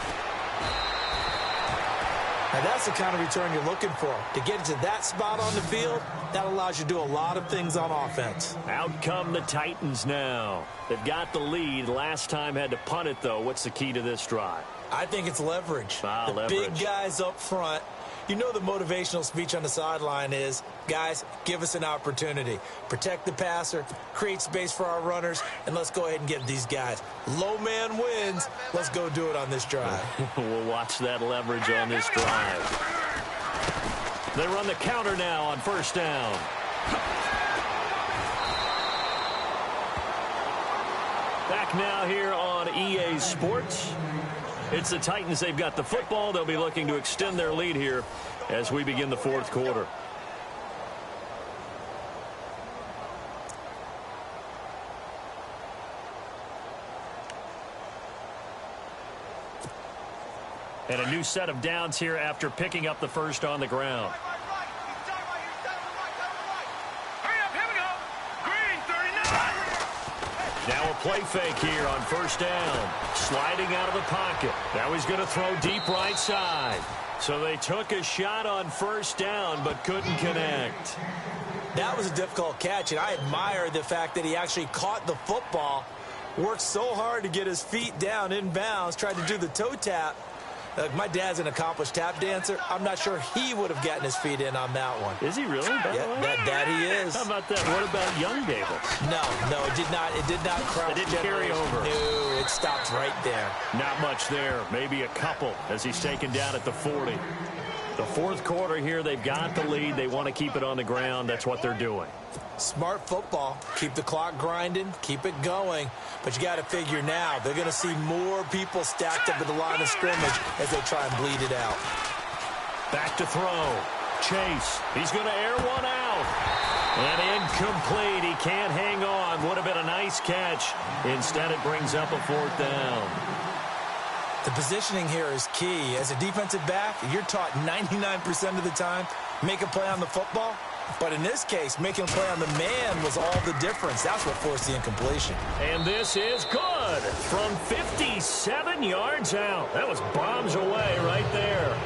Now that's the kind of return you're looking for. To get into that spot on the field, that allows you to do a lot of things on offense. Out come the Titans now. They've got the lead. Last time had to punt it, though. What's the key to this drive? I think it's leverage. Leverage. Big guys up front. You know the motivational speech on the sideline is, guys, give us an opportunity. Protect the passer, create space for our runners, and let's go ahead and get these guys. Low man wins. Let's go do it on this drive. We'll watch that leverage on this drive. They run the counter now on 1st down. Back now here on EA Sports. It's the Titans. They've got the football. They'll be looking to extend their lead here as we begin the 4th quarter. And a new set of downs here after picking up the first on the ground. Now a play fake here on 1st down. Sliding out of the pocket. Now he's going to throw deep right side. So they took a shot on 1st down but couldn't connect. That was a difficult catch, and I admire the fact that he actually caught the football, worked so hard to get his feet down inbounds, tried to do the toe tap. My dad's an accomplished tap dancer. I'm not sure he would have gotten his feet in on that one. Is he really? Yeah, that he is. How about that? What about Young Gables? No, it did not. It did not cross. It didn't carry over. No, it stopped right there. Not much there. Maybe a couple as he's taken down at the 40. The 4th quarter here, they've got the lead. They want to keep it on the ground. That's what they're doing. Smart football. Keep the clock grinding. Keep it going. But you got to figure now, they're going to see more people stacked up at the line of scrimmage as they try and bleed it out. Back to throw. Chase. He's going to air one out. And incomplete. He can't hang on. Would have been a nice catch. Instead, it brings up a 4th down. The positioning here is key. As a defensive back, you're taught 99% of the time, make a play on the football. But in this case, making a play on the man was all the difference. That's what forced the incompletion. And this is good from 57 yards out. That was bombs away right there.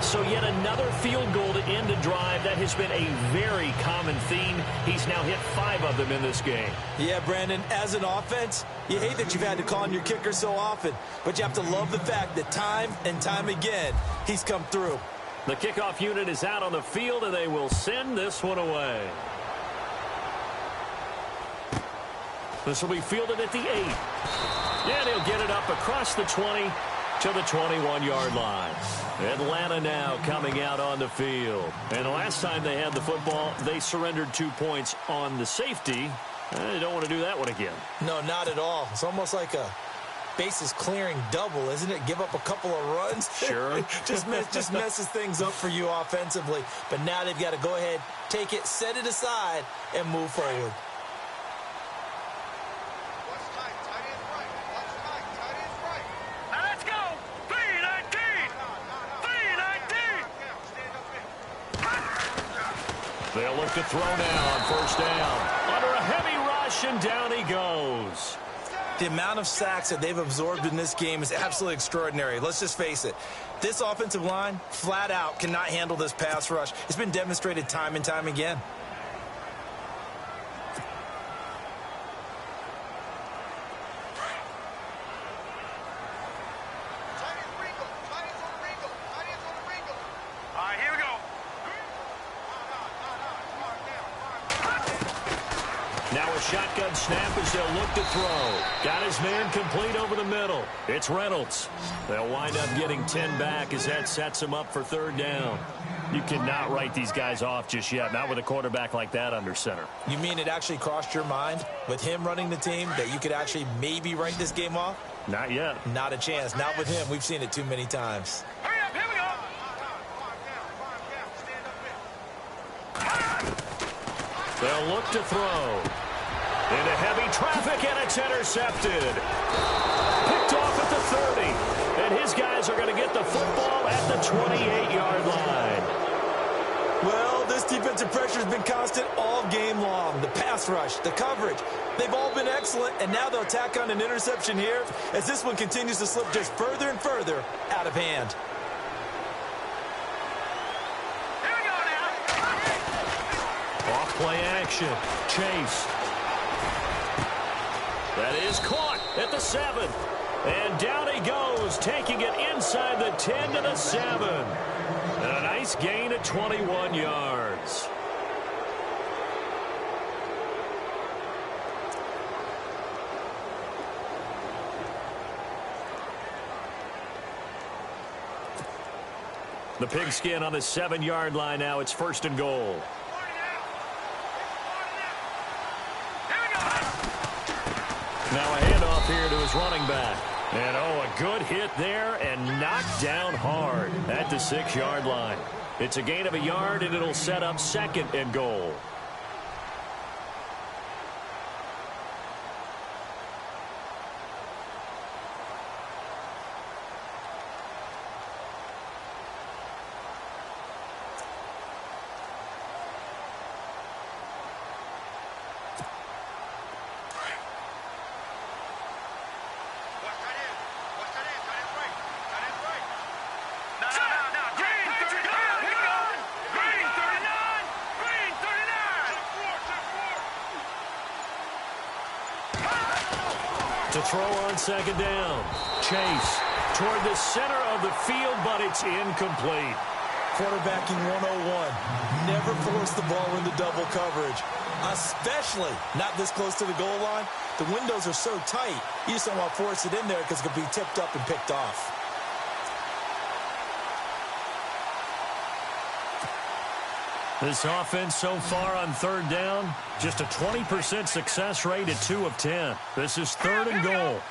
So yet another field goal to end a drive. That has been a very common theme. He's now hit 5 of them in this game. Yeah, Brandon, as an offense, you hate that you've had to call on your kicker so often. But you have to love the fact that time and time again, he's come through. The kickoff unit is out on the field, and they will send this one away. This will be fielded at the 8. And he'll get it up across the 20 to the 21-yard line. Atlanta now coming out on the field. And the last time they had the football, they surrendered 2 points on the safety. They don't want to do that one again. No, not at all. It's almost like a bases clearing double, isn't it? Give up a couple of runs. Sure. just messes things up for you offensively. But now they've got to go ahead, take it, set it aside, and move forward. Let's go. 319. 319. They'll look to throw now on 1st down. Under a heavy rush, and down he goes. The amount of sacks that they've absorbed in this game is absolutely extraordinary. Let's just face it. This offensive line, flat out, cannot handle this pass rush. It's been demonstrated time and time again. All right, here we go. Now a shotgun snap as they'll look to throw. Got his man complete over the middle. It's Reynolds. They'll wind up getting 10 back as that sets him up for third down. You cannot write these guys off just yet, not with a quarterback like that under center. You mean it actually crossed your mind with him running the team that you could actually maybe write this game off? Not yet. Not a chance. Not with him. We've seen it too many times. Hurry up, here we go. They'll look to throw. Into heavy traffic, and it's intercepted. Picked off at the 30. And his guys are going to get the football at the 28-yard line. Well, this defensive pressure has been constant all game long. The pass rush, the coverage, they've all been excellent, and now they'll tack on an interception here as this one continues to slip just further and further out of hand. Here we go now. Off play action. Chase. That is caught at the 7. And down he goes, taking it inside the 10 to the 7. And a nice gain at 21 yards. The pigskin on the 7-yard line now. It's first and goal. Now a handoff here to his running back. And, a good hit there and knocked down hard at the 6-yard line. It's a gain of a yard, and it'll set up second and goal. To throw on second down. Chase toward the center of the field, but it's incomplete. Quarterbacking 101. Never force the ball into double coverage, especially not this close to the goal line. The windows are so tight, you just don't want to force it in there because it could be tipped up and picked off. This offense so far on third down, just a 20% success rate at 2 of 10. This is third and goal.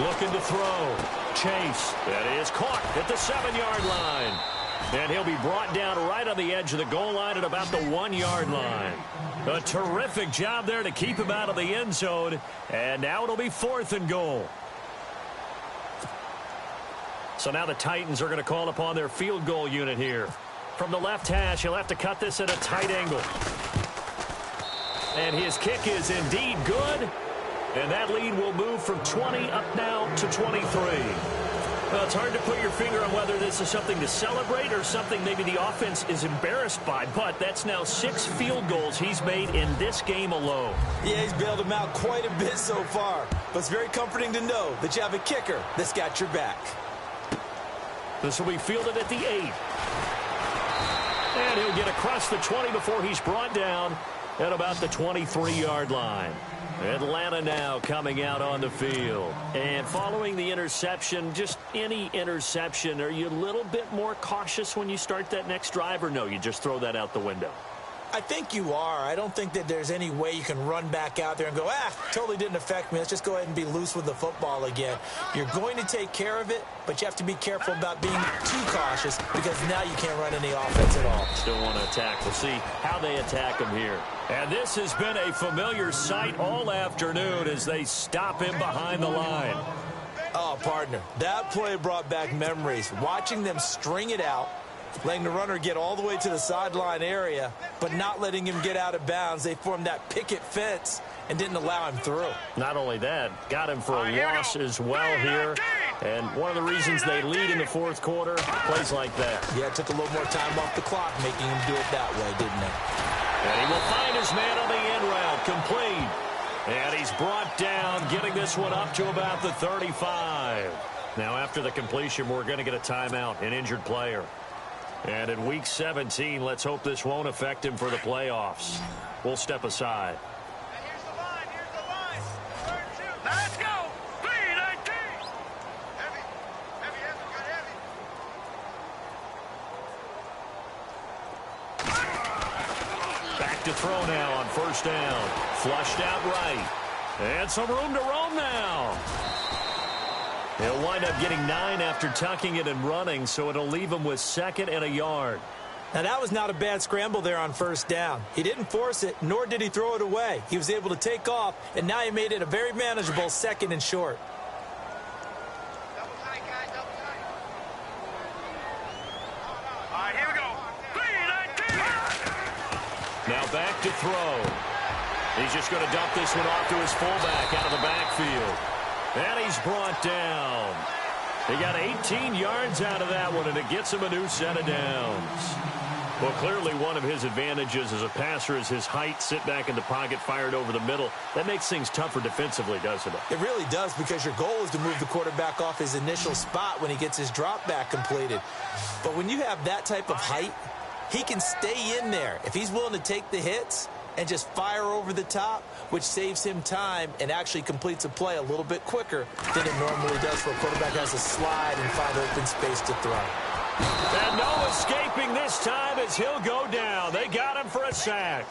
Looking to throw. Chase. That is caught at the 7-yard line. And he'll be brought down right on the edge of the goal line at about the 1-yard line. A terrific job there to keep him out of the end zone. And now it'll be fourth and goal. So now the Titans are going to call upon their field goal unit here. From the left hash, he'll have to cut this at a tight angle. And his kick is indeed good. And that lead will move from 20 up now to 23. Well, it's hard to put your finger on whether this is something to celebrate or something maybe the offense is embarrassed by. But that's now 6 field goals he's made in this game alone. Yeah, he's bailed them out quite a bit so far. But it's very comforting to know that you have a kicker that's got your back. This will be fielded at the 8. And he'll get across the 20 before he's brought down at about the 23-yard line. Atlanta now coming out on the field. And following the interception, just any interception, are you a little bit more cautious when you start that next drive, or no, you just throw that out the window? I think you are. I don't think that there's any way you can run back out there and go, totally didn't affect me. Let's just go ahead and be loose with the football again. You're going to take care of it, but you have to be careful about being too cautious because now you can't run any offense at all. Still want to attack. We'll see how they attack him here. And this has been a familiar sight all afternoon as they stop him behind the line. Oh, partner, that play brought back memories. Watching them string it out, letting the runner get all the way to the sideline area, but not letting him get out of bounds. They formed that picket fence and didn't allow him through. Not only that, got him for a loss as well here. And one of the reasons they lead in the fourth quarter, plays like that. Yeah, it took a little more time off the clock making him do it that way, didn't it? And he will find his man on the end route, complete. And he's brought down, getting this one up to about the 35. Now after the completion, we're going to get a timeout, an injured player. And in Week 17, let's hope this won't affect him for the playoffs. We'll step aside. Here's the line. Here's the line. Third and 2. Now let's go. 3-19. Heavy. Heavy, heavy. Got heavy. Back to throw now on first down. Flushed out right. And some room to roam now. He'll wind up getting 9 after tucking it and running, so it'll leave him with 2nd and a yard. Now, that was not a bad scramble there on first down. He didn't force it, nor did he throw it away. He was able to take off, and now he made it a very manageable 2nd and short. Double tight, guys. Double tight. All right, here we go. 3-19. Now back to throw. He's just going to dump this one off to his fullback out of the backfield. And he's brought down. He got 18 yards out of that one, and it gets him a new set of downs. Well, clearly one of his advantages as a passer is his height, sit back in the pocket, fired over the middle. That makes things tougher defensively, doesn't it? It really does, because your goal is to move the quarterback off his initial spot when he gets his drop back completed. But when you have that type of height, he can stay in there. If he's willing to take the hits and just fire over the top, which saves him time and actually completes a play a little bit quicker than it normally does for a quarterback has to slide and find open space to throw. And no escaping this time as he'll go down. They got him for a sack.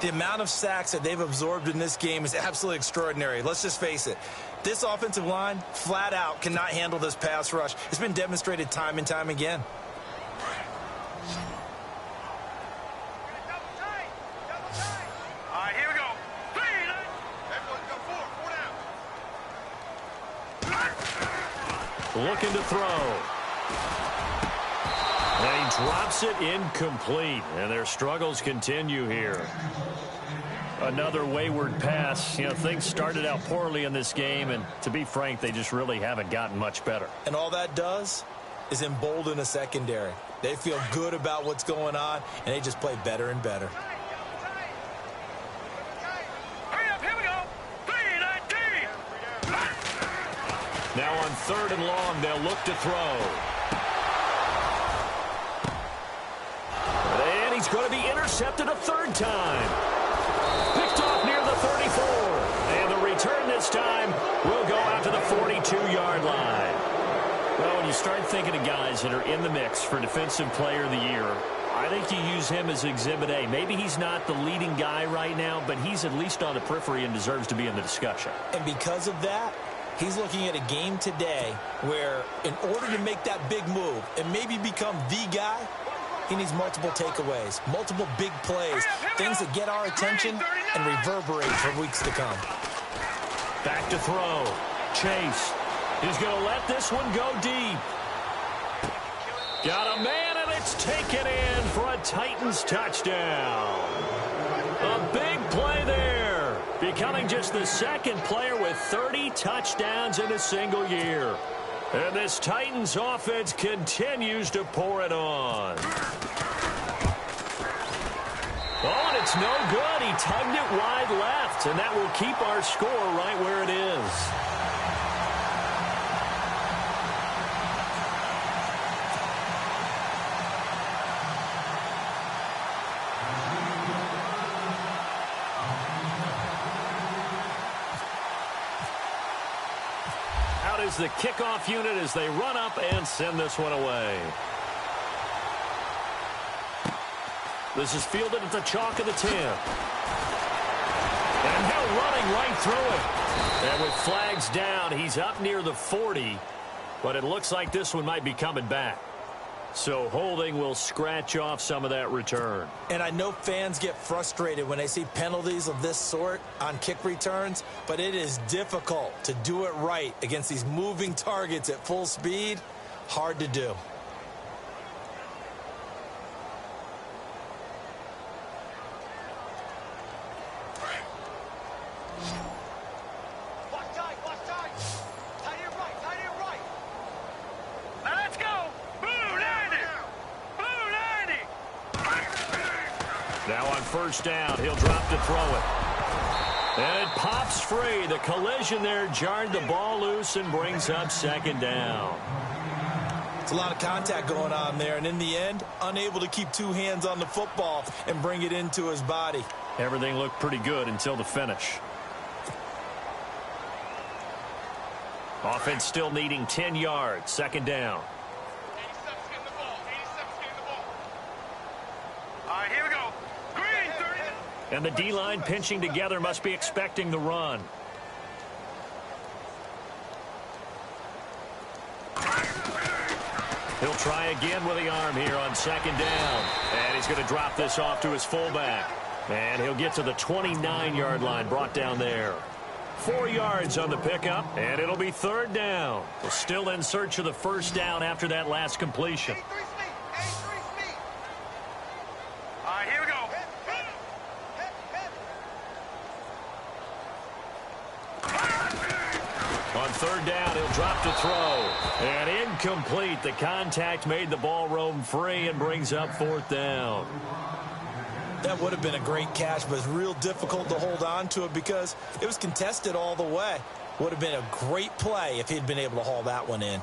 The amount of sacks that they've absorbed in this game is absolutely extraordinary. Let's just face it. This offensive line, flat out, cannot handle this pass rush. It's been demonstrated time and time again. All right, here we go. 3-19. Everyone go 4 down. Looking to throw. And he drops it incomplete. And their struggles continue here. Another wayward pass. You know, things started out poorly in this game, and to be frank, they just really haven't gotten much better. And all that does is embolden a secondary. They feel good about what's going on, and they just play better and better. Hurry up, here we go. 3-19. Now on 3rd and long, they'll look to throw. And he's going to be intercepted a 3rd time. Picked off near the 34. And the return this time will go out to the 42-yard line. Well, when you start thinking of guys that are in the mix for Defensive Player of the Year, I think you use him as Exhibit A. Maybe he's not the leading guy right now, but he's at least on the periphery and deserves to be in the discussion. And because of that, he's looking at a game today where in order to make that big move and maybe become the guy, he needs multiple takeaways, multiple big plays, things that get our attention and reverberate for weeks to come. Back to throw. Chase. He's going to let this one go deep. Got a man, and it's taken in for a Titans touchdown. A big play there. Becoming just the 2nd player with 30 touchdowns in a single year. And this Titans offense continues to pour it on. Oh, and it's no good. He tugged it wide left, and that will keep our score right where it is. Out is the kickoff unit as they run up and send this one away. This is fielded at the chalk of the 10. And now running right through it. And with flags down, he's up near the 40. But it looks like this one might be coming back. So holding will scratch off some of that return. And I know fans get frustrated when they see penalties of this sort on kick returns, but it is difficult to do it right against these moving targets at full speed. Hard to do. Watch tight, watch tight. Tight here right, tight here right. Now let's go. Blue 90. Blue 90. Now on first down, he'll drop to throw it. And it pops free. The collision there jarred the ball loose and brings up 2nd down. It's a lot of contact going on there, and in the end, unable to keep two hands on the football and bring it into his body. Everything looked pretty good until the finish. Offense still needing 10 yards. Second down. 87's getting the ball. 87's getting the ball. All right, here we go. Green, 30. And the D-line pinching together must be expecting the run. He'll try again with the arm here on second down. And he's going to drop this off to his fullback. And he'll get to the 29-yard line, brought down there. 4 yards on the pickup, and it'll be third down. We're still in search of the first down after that last completion. 83 speed. 83 speed. All right, here we go. On third down, he'll drop to throw. And incomplete. The contact made the ball roam free and brings up fourth down. That would have been a great catch, but it's real difficult to hold on to it because it was contested all the way. Would have been a great play if he'd been able to haul that one in.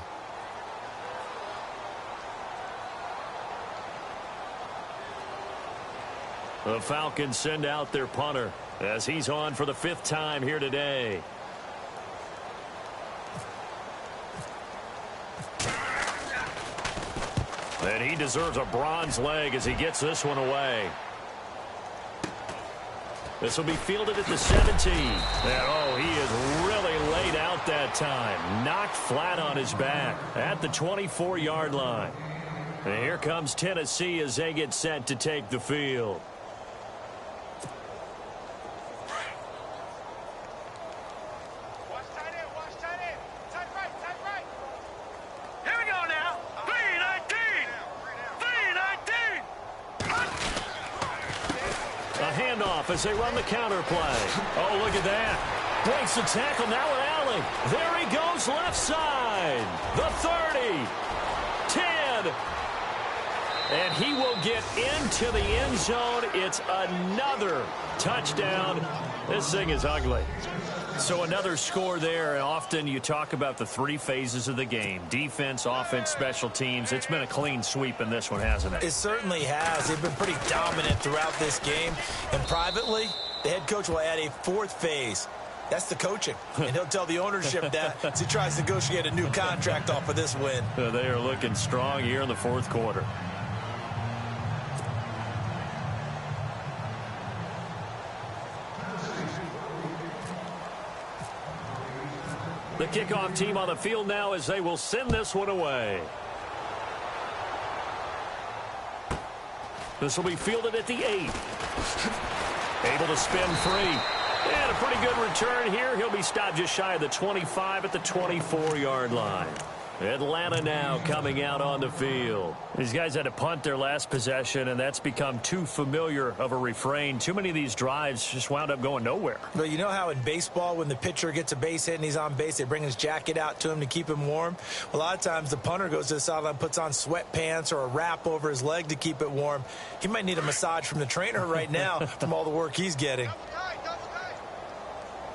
The Falcons send out their punter as he's on for the 5th time here today. And he deserves a bronze leg as he gets this one away. This will be fielded at the 17. And, oh, he is really laid out that time. Knocked flat on his back at the 24-yard line. And here comes Tennessee as they get set to take the field. Watch tight end. Watch tight end. Tight right. Tight right. Here we go now. 3-19. 3-19. A handoff as they run the counter play. Oh, look at that. Breaks the tackle now with Allen. There he goes left side. The 30. 10. And he will get into the end zone. It's another touchdown. This thing is ugly. So another score there, and often you talk about the 3 phases of the game. Defense, offense, special teams. It's been a clean sweep in this one, hasn't it? It certainly has. They've been pretty dominant throughout this game. And privately, the head coach will add a 4th phase. That's the coaching. And he'll tell the ownership that as he tries to negotiate a new contract off of this win. They are looking strong here in the 4th quarter. The kickoff team on the field now as they will send this one away. This will be fielded at the 8. Able to spin free. And a pretty good return here. He'll be stopped just shy of the 25 at the 24-yard line. Atlanta now coming out on the field. These guys had to punt their last possession, and that's become too familiar of a refrain. Too many of these drives just wound up going nowhere. Well, you know how in baseball when the pitcher gets a base hit and he's on base, they bring his jacket out to him to keep him warm? A lot of times the punter goes to the sideline, puts on sweatpants or a wrap over his leg to keep it warm. He might need a massage from the trainer right now from all the work he's getting.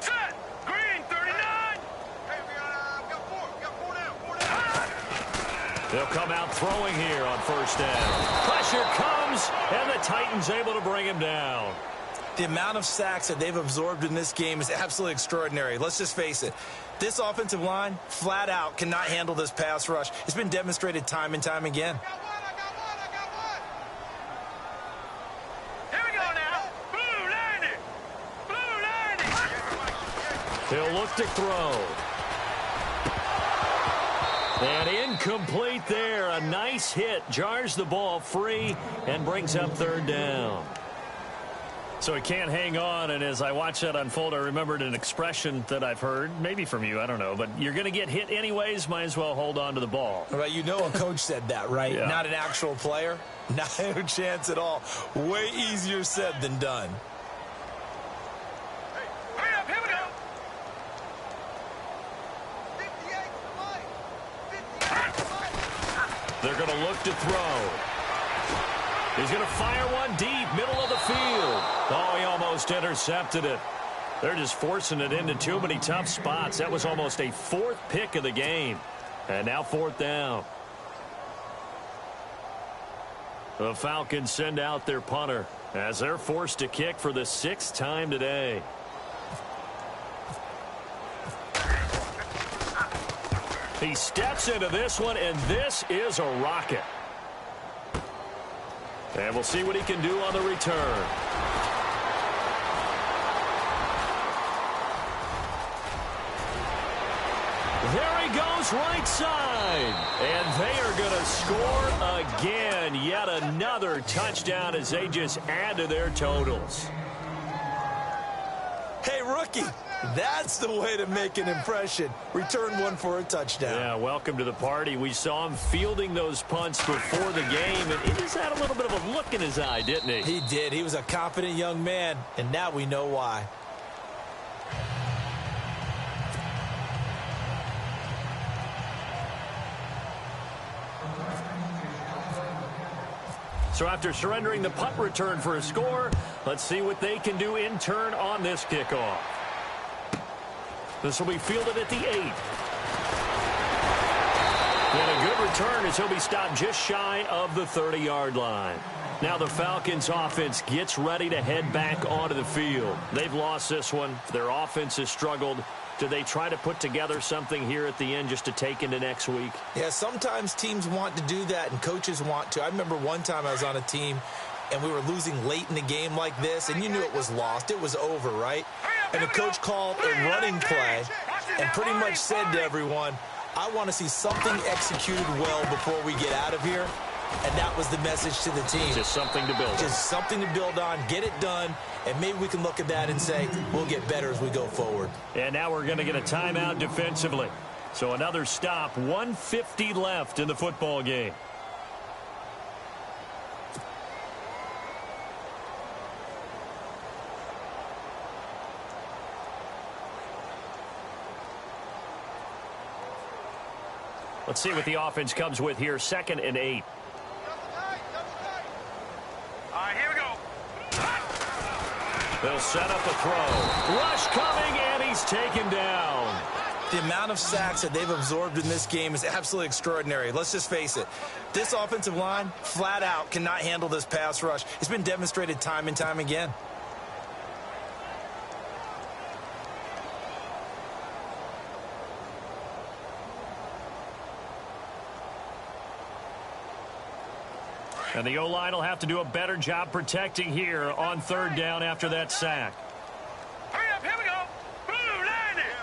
Set. Green, 39. Hey, we got 4. We got 4 down. 4 down. They'll come out throwing here on first down. Pressure comes, and the Titans able to bring him down. The amount of sacks that they've absorbed in this game is absolutely extraordinary. Let's just face it. This offensive line, flat out, cannot handle this pass rush. It's been demonstrated time and time again. I got one. Here we go now. Blue 90. Blue 90. He'll look to throw. And incomplete there. A nice hit. Jars the ball free and brings up third down. So he can't hang on, and as I watched that unfold, I remembered an expression that I've heard, maybe from you, I don't know, but you're going to get hit anyways, might as well hold on to the ball. Right, you know a coach said that, right? Yeah. Not an actual player. Not a chance at all. Way easier said than done. Hurry up, here we go. 58 They're going to look to throw. He's going to fire one deep, middle of the field. Oh, he almost intercepted it. They're just forcing it into too many tough spots. That was almost a 4th pick of the game. And now 4th down. The Falcons send out their punter as they're forced to kick for the 6th time today. He steps into this one, and this is a rocket. And we'll see what he can do on the return. There he goes, right side. And they are going to score again. Yet another touchdown as they just add to their totals. Hey, rookie, that's the way to make an impression. Return one for a touchdown. Yeah, welcome to the party. We saw him fielding those punts before the game, and he just had a little bit of a look in his eye, didn't he? He did. He was a confident young man, and now we know why. So after surrendering the punt return for a score, let's see what they can do in turn on this kickoff. This will be fielded at the 8. And a good return as he'll be stopped just shy of the 30-yard line. Now the Falcons offense gets ready to head back onto the field. They've lost this one. Their offense has struggled. Do they try to put together something here at the end just to take into next week? Yeah, sometimes teams want to do that and coaches want to. I remember one time I was on a team and we were losing late in the game like this, and you knew it was lost. It was over, right? And the coach called a running play and pretty much said to everyone, I want to see something executed well before we get out of here. And that was the message to the team. Just something to build on. Just something to build on, get it done, and maybe we can look at that and say, we'll get better as we go forward. And now we're going to get a timeout defensively. So another stop, 1:50 left in the football game. Let's see what the offense comes with here, 2nd and 8. All right, here we go. They'll set up a throw. Rush coming, and he's taken down. The amount of sacks that they've absorbed in this game is absolutely extraordinary. Let's just face it. This offensive line, flat out, cannot handle this pass rush. It's been demonstrated time and time again. And the O-line will have to do a better job protecting here on 3rd down after that sack. Hurry up, here we go. Blue, line it.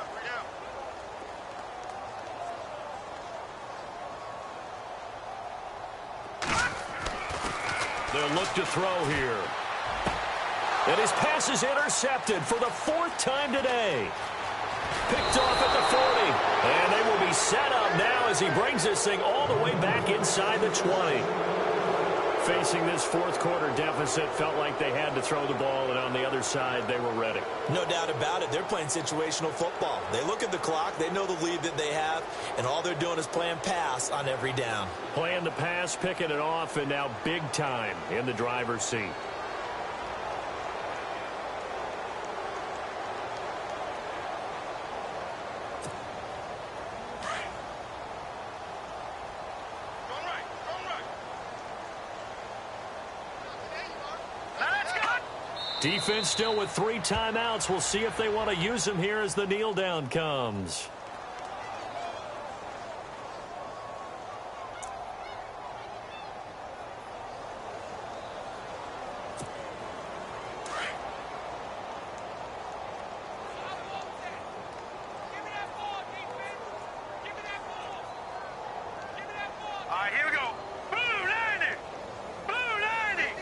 They'll look to throw here. And his pass is intercepted for the 4th time today. Picked off at the 40. And they will be set up now as he brings this thing all the way back inside the 20. Facing this 4th quarter deficit, felt like they had to throw the ball, and on the other side, they were ready. No doubt about it. They're playing situational football. They look at the clock, they know the lead that they have, and all they're doing is playing pass on every down. Playing the pass, picking it off, and now big time in the driver's seat. Defense still with 3 timeouts. We'll see if they want to use them here as the kneel down comes. All right, here we go. Blue, line it. Blue, line it.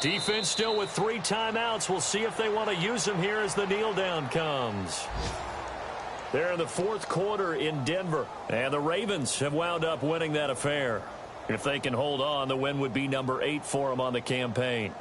Defense still with 3 timeouts. We'll see if they want to use them here as the kneel down comes. They're in the 4th quarter in Denver. And the Ravens have wound up winning that affair. If they can hold on, the win would be number 8 for them on the campaign.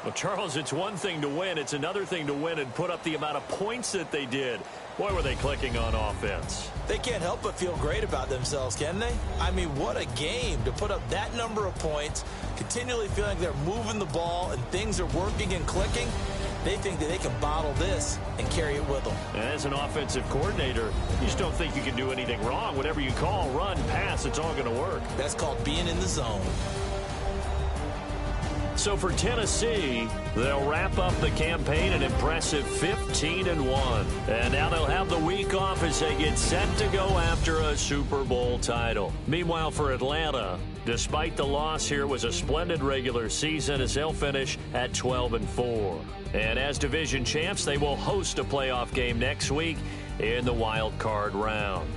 Well, Charles, it's one thing to win. It's another thing to win and put up the amount of points that they did. Boy, were they clicking on offense. They can't help but feel great about themselves, can they? I mean, what a game to put up that number of points, continually feeling like they're moving the ball and things are working and clicking. They think that they can bottle this and carry it with them. As an offensive coordinator, you just don't think you can do anything wrong. Whatever you call, run, pass, it's all going to work. That's called being in the zone. So for Tennessee, they'll wrap up the campaign an impressive 15-1. And now they'll have the week off as they get set to go after a Super Bowl title. Meanwhile, for Atlanta, despite the loss here, was a splendid regular season as they'll finish at 12-4. And as division champs, they will host a playoff game next week in the wild card round.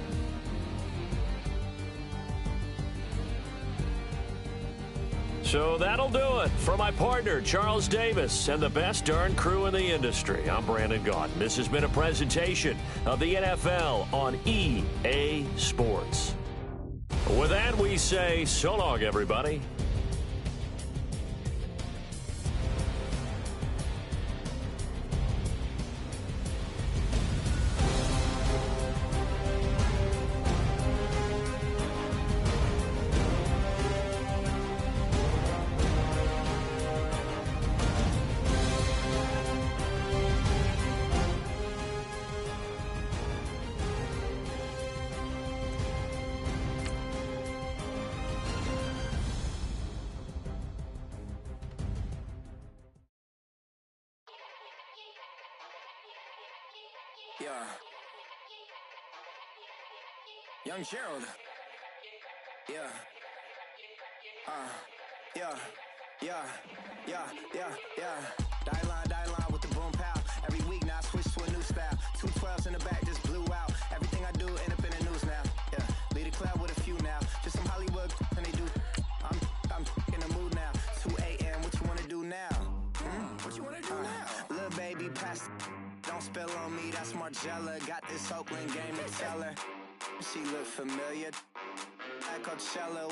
So that'll do it. For my partner, Charles Davis, and the best darn crew in the industry, I'm Brandon Gaudin. This has been a presentation of the NFL on EA Sports. With that, we say so long, everybody. Yeah. Young Gerald. Yeah. Die line with the boom pow. Every week now I switch to a new style. 212s in the back just blew out. Everything I do end up in the news now. Yeah. Lead a cloud with a few now. Just some Hollywood and they do. I'm in the mood now. 2 a.m. What you wanna do now? What you wanna do now? Little baby pass. Don't spill on me, that's Margella. Got this Oakland game to tell her. She look familiar. At Coachella.